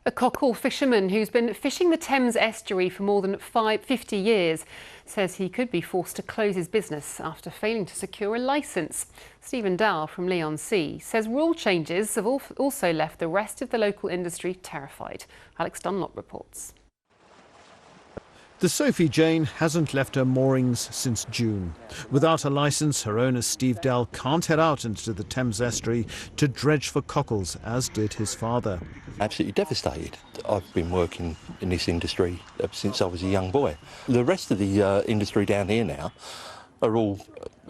A Cockle fisherman who's been fishing the Thames estuary for more than 50 years says he could be forced to close his business after failing to secure a licence. Stephen Dowell from Leigh-on-Sea says rule changes have also left the rest of the local industry terrified. Alex Dunlop reports. The Sophie Jane hasn't left her moorings since June. Without a licence, her owner Steve Dell can't head out into the Thames estuary to dredge for cockles, as did his father. Absolutely devastated. I've been working in this industry since I was a young boy. The rest of the industry down here now are all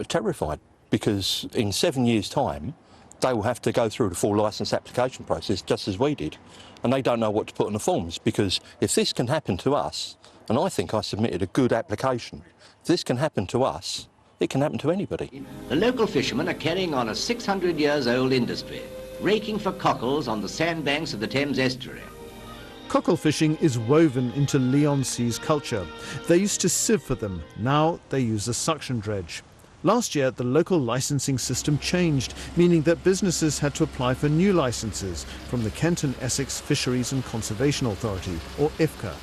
terrified because in 7 years' time they will have to go through the full licence application process just as we did, and they don't know what to put on the forms, because if this can happen to us, and I think I submitted a good application, if this can happen to us, it can happen to anybody. The local fishermen are carrying on a 600 years old industry, raking for cockles on the sandbanks of the Thames estuary. Cockle fishing is woven into Leigh-on-Sea's culture. They used to sieve for them, now they use a suction dredge. Last year, the local licensing system changed, meaning that businesses had to apply for new licenses from the Kent and Essex Fisheries and Conservation Authority, or IFCA.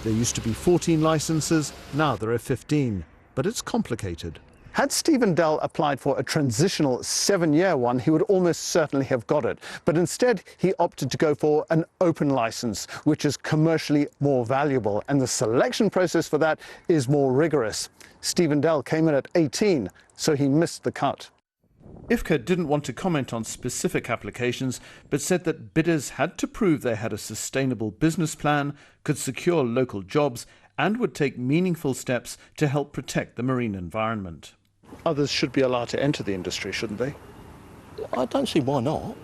There used to be 14 licenses, now there are 15, but it's complicated. Had Stephen Dell applied for a transitional 7-year one, he would almost certainly have got it. But instead, he opted to go for an open license, which is commercially more valuable, and the selection process for that is more rigorous. Stephen Dell came in at 18, so he missed the cut. IFCA didn't want to comment on specific applications, but said that bidders had to prove they had a sustainable business plan, could secure local jobs, and would take meaningful steps to help protect the marine environment. Others should be allowed to enter the industry, shouldn't they? I don't see why not.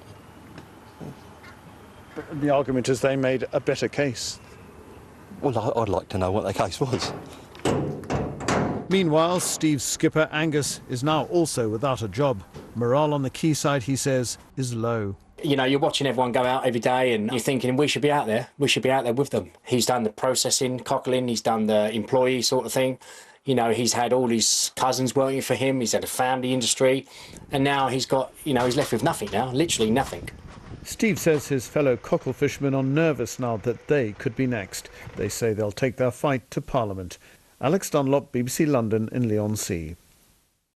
The argument is they made a better case. Well, I'd like to know what their case was. Meanwhile, Steve's skipper, Angus, is now also without a job. Morale on the quayside, he says, is low. You know, you're watching everyone go out every day and you're thinking, we should be out there. We should be out there with them. He's done the processing, cockling, he's done the employee sort of thing. You know, he's had all his cousins working for him, he's had a family industry, and now he's got, you know, he's left with nothing now, literally nothing. Steve says his fellow cockle fishermen are nervous now that they could be next. They say they'll take their fight to Parliament. Alex Dunlop, BBC London in Leigh-on-Sea.